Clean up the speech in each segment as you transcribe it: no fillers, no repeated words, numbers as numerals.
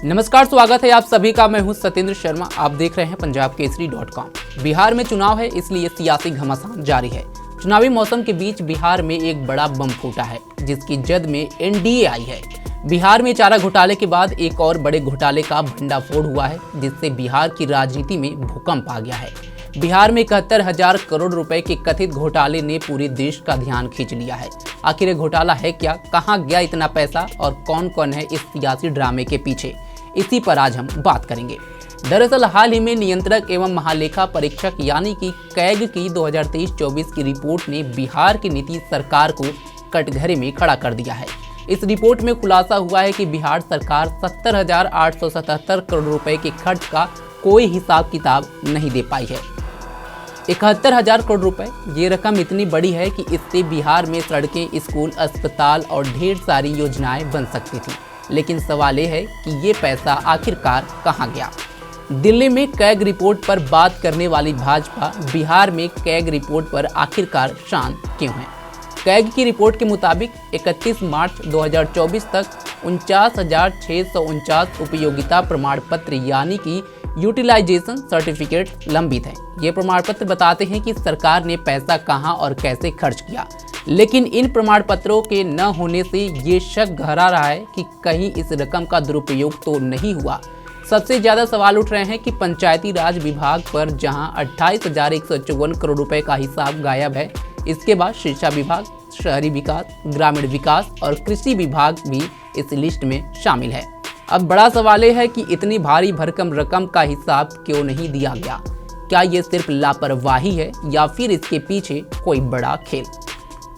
नमस्कार, स्वागत है आप सभी का। मैं हूं सत्येंद्र शर्मा। आप देख रहे हैं पंजाबकेसरी.com। बिहार में चुनाव है, इसलिए सियासी घमासान जारी है। चुनावी मौसम के बीच बिहार में एक बड़ा बम फूटा है, जिसकी जद में एनडीए आई है। बिहार में चारा घोटाले के बाद एक और बड़े घोटाले का भंडाफोड़ हुआ है, जिससे बिहार की राजनीति में भूकंप आ गया है। बिहार में 71,000 करोड़ रुपए के कथित घोटाले ने पूरे देश का ध्यान खींच लिया है। आखिर ये घोटाला है क्या, कहां गया इतना पैसा और कौन कौन है इस सियासी ड्रामे के पीछे, इसी पर आज हम बात करेंगे। दरअसल हाल ही में नियंत्रक एवं महालेखा परीक्षक यानी कि कैग की 2023-24 की रिपोर्ट ने बिहार की नीतीश सरकार को कटघरे में खड़ा कर दिया है। इस रिपोर्ट में खुलासा हुआ है कि बिहार सरकार 70,877 करोड़ रुपए के खर्च का कोई हिसाब किताब नहीं दे पाई है। 71,000 करोड़ रुपए, ये रकम इतनी बड़ी है कि इससे बिहार में सड़कें, स्कूल, अस्पताल और ढेर सारी योजनाएं बन सकती थी। लेकिन सवाल ये है कि ये पैसा आखिरकार कहां गया। दिल्ली में कैग रिपोर्ट पर बात करने वाली भाजपा बिहार में कैग रिपोर्ट पर आखिरकार शांत क्यों है। कैग की रिपोर्ट के मुताबिक 31 मार्च 2024 तक 49,649 उपयोगिता प्रमाण पत्र यानी कि यूटिलाइजेशन सर्टिफिकेट लंबित हैं। ये प्रमाण पत्र बताते हैं कि सरकार ने पैसा कहां और कैसे खर्च किया। लेकिन इन प्रमाण पत्रों के न होने से ये शक गहरा रहा है कि कहीं इस रकम का दुरुपयोग तो नहीं हुआ। सबसे ज्यादा सवाल उठ रहे हैं कि पंचायती राज विभाग पर जहां 28,154 करोड़ रुपए का हिसाब गायब है, इसके बाद शिक्षा विभाग, शहरी विकास, ग्रामीण विकास और कृषि विभाग भी इस लिस्ट में शामिल है। अब बड़ा सवाल यह है कि इतनी भारी भरकम रकम का हिसाब क्यों नहीं दिया गया। क्या ये सिर्फ लापरवाही है या फिर इसके पीछे कोई बड़ा खेल।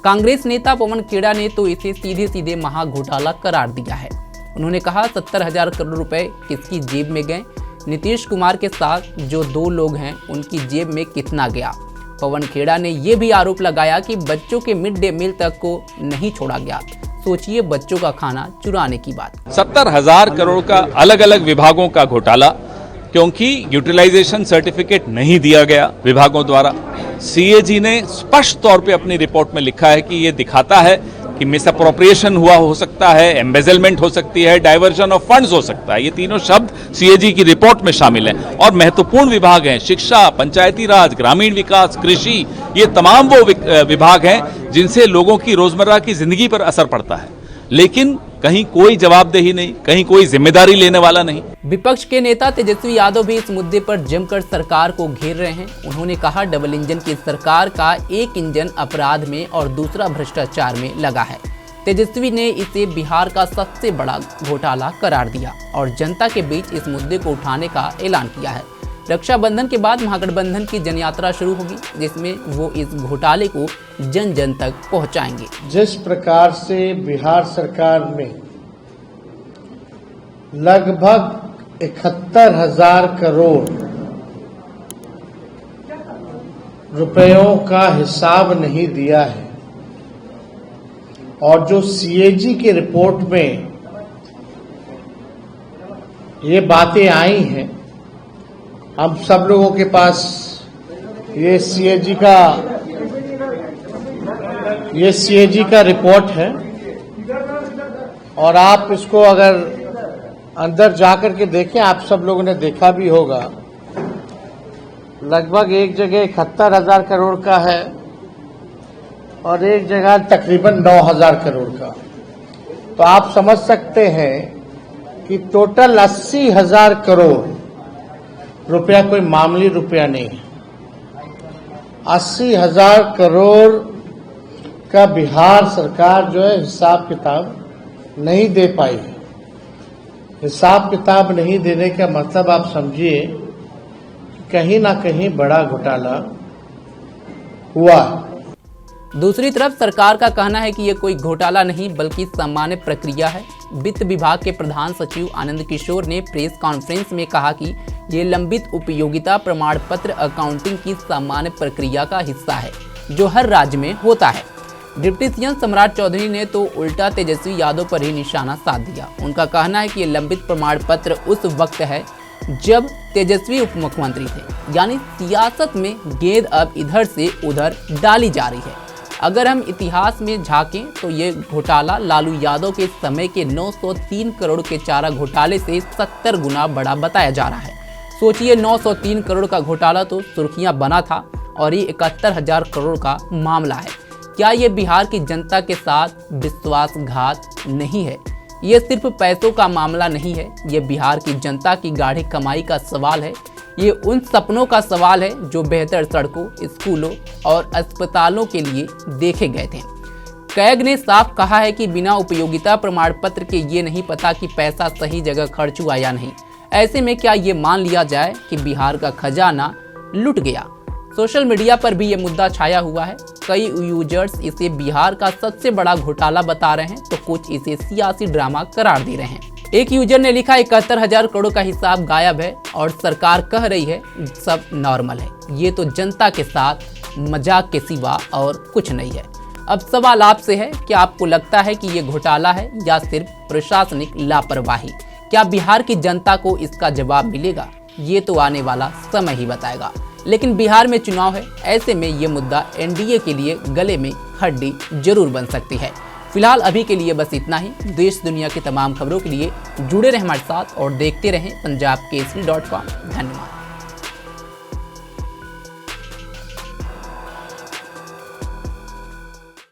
कांग्रेस नेता पवन खेड़ा ने तो इसे सीधे सीधे महाघोटाला करार दिया है। उन्होंने कहा 70,000 करोड़ रुपए किसकी जेब में गए। नीतीश कुमार के साथ जो दो लोग हैं उनकी जेब में कितना गया। पवन खेड़ा ने यह भी आरोप लगाया कि बच्चों के मिड डे मील तक को नहीं छोड़ा गया। सोचिए, बच्चों का खाना चुराने की बात। 70,000 करोड़ का अलग अलग विभागों का घोटाला, क्योंकि यूटिलाइजेशन सर्टिफिकेट नहीं दिया गया विभागों द्वारा। सीएजी ने स्पष्ट तौर पे अपनी रिपोर्ट में लिखा है कि ये दिखाता है कि मिसअप्रोप्रिएशन हुआ हो सकता है, एम्बेजलमेंट हो सकती है, डाइवर्जन ऑफ फंड्स हो सकता है। ये तीनों शब्द सीएजी की रिपोर्ट में शामिल हैं और महत्वपूर्ण विभाग हैं। शिक्षा, पंचायती राज, ग्रामीण विकास, कृषि, ये तमाम वो विभाग हैं जिनसे लोगों की रोजमर्रा की जिंदगी पर असर पड़ता है। लेकिन कहीं कोई जवाबदेही नहीं, कहीं कोई जिम्मेदारी लेने वाला नहीं। विपक्ष के नेता तेजस्वी यादव भी इस मुद्दे पर जमकर सरकार को घेर रहे हैं। उन्होंने कहा डबल इंजन की सरकार का एक इंजन अपराध में और दूसरा भ्रष्टाचार में लगा है। तेजस्वी ने इसे बिहार का सबसे बड़ा घोटाला करार दिया और जनता के बीच इस मुद्दे को उठाने का ऐलान किया है। रक्षाबंधन के बाद महागठबंधन की जनयात्रा शुरू होगी, जिसमें वो इस घोटाले को जन जन तक पहुंचाएंगे। जिस प्रकार से बिहार सरकार ने लगभग 71,000 करोड़ रुपयों का हिसाब नहीं दिया है और जो सीएजी की रिपोर्ट में ये बातें आई हैं, हम सब लोगों के पास ये सीएजी का रिपोर्ट है और आप इसको अगर अंदर जाकर के देखें, आप सब लोगों ने देखा भी होगा, लगभग एक जगह 71,000 करोड़ का है और एक जगह तकरीबन 9,000 करोड़ का। तो आप समझ सकते हैं कि टोटल 80,000 करोड़ रुपया कोई मामूली रुपया नहीं है। 80,000 करोड़ का बिहार सरकार जो है हिसाब किताब नहीं दे पाई है। हिसाब किताब नहीं देने का मतलब आप समझिए कहीं ना कहीं बड़ा घोटाला हुआ है। दूसरी तरफ सरकार का कहना है कि यह कोई घोटाला नहीं बल्कि सामान्य प्रक्रिया है। वित्त विभाग के प्रधान सचिव आनंद किशोर ने प्रेस कॉन्फ्रेंस में कहा कि ये लंबित उपयोगिता प्रमाण पत्र अकाउंटिंग की सामान्य प्रक्रिया का हिस्सा है, जो हर राज्य में होता है। डिप्टी सीएम सम्राट चौधरी ने तो उल्टा तेजस्वी यादव पर ही निशाना साध दिया। उनका कहना है कि ये लंबित प्रमाण पत्र उस वक्त है जब तेजस्वी उप मुख्यमंत्री थे, यानी सियासत में गेंद अब इधर से उधर डाली जा रही है। अगर हम इतिहास में झांकें तो ये घोटाला लालू यादव के समय के 903 करोड़ के चारा घोटाले से 70 गुना बड़ा बताया जा रहा है। सोचिए, 903 करोड़ का घोटाला तो सुर्खियां बना था और ये 71,000 करोड़ का मामला है। क्या ये बिहार की जनता के साथ विश्वासघात नहीं है? ये सिर्फ पैसों का मामला नहीं है, ये बिहार की जनता की गाढ़ी कमाई का सवाल है। ये उन सपनों का सवाल है जो बेहतर सड़कों, स्कूलों और अस्पतालों के लिए देखे गए थे। कैग ने साफ कहा है कि बिना उपयोगिता प्रमाण पत्र के ये नहीं पता कि पैसा सही जगह खर्च हुआ या नहीं। ऐसे में क्या ये मान लिया जाए कि बिहार का खजाना लुट गया? सोशल मीडिया पर भी ये मुद्दा छाया हुआ है। कई यूजर्स इसे बिहार का सबसे बड़ा घोटाला बता रहे हैं तो कुछ इसे सियासी ड्रामा करार दे रहे हैं। एक यूजर ने लिखा 71,000 करोड़ का हिसाब गायब है और सरकार कह रही है सब नॉर्मल है। ये तो जनता के साथ मजाक के सिवा और कुछ नहीं है। अब सवाल आपसे है कि आपको लगता है कि ये घोटाला है या सिर्फ प्रशासनिक लापरवाही? क्या बिहार की जनता को इसका जवाब मिलेगा? ये तो आने वाला समय ही बताएगा। लेकिन बिहार में चुनाव है, ऐसे में ये मुद्दा एनडीए के लिए गले में हड्डी जरूर बन सकती है। फिलहाल अभी के लिए बस इतना ही। देश दुनिया की तमाम खबरों के लिए जुड़े रहें हमारे साथ और देखते रहें पंजाबकेसरी.com। धन्यवाद।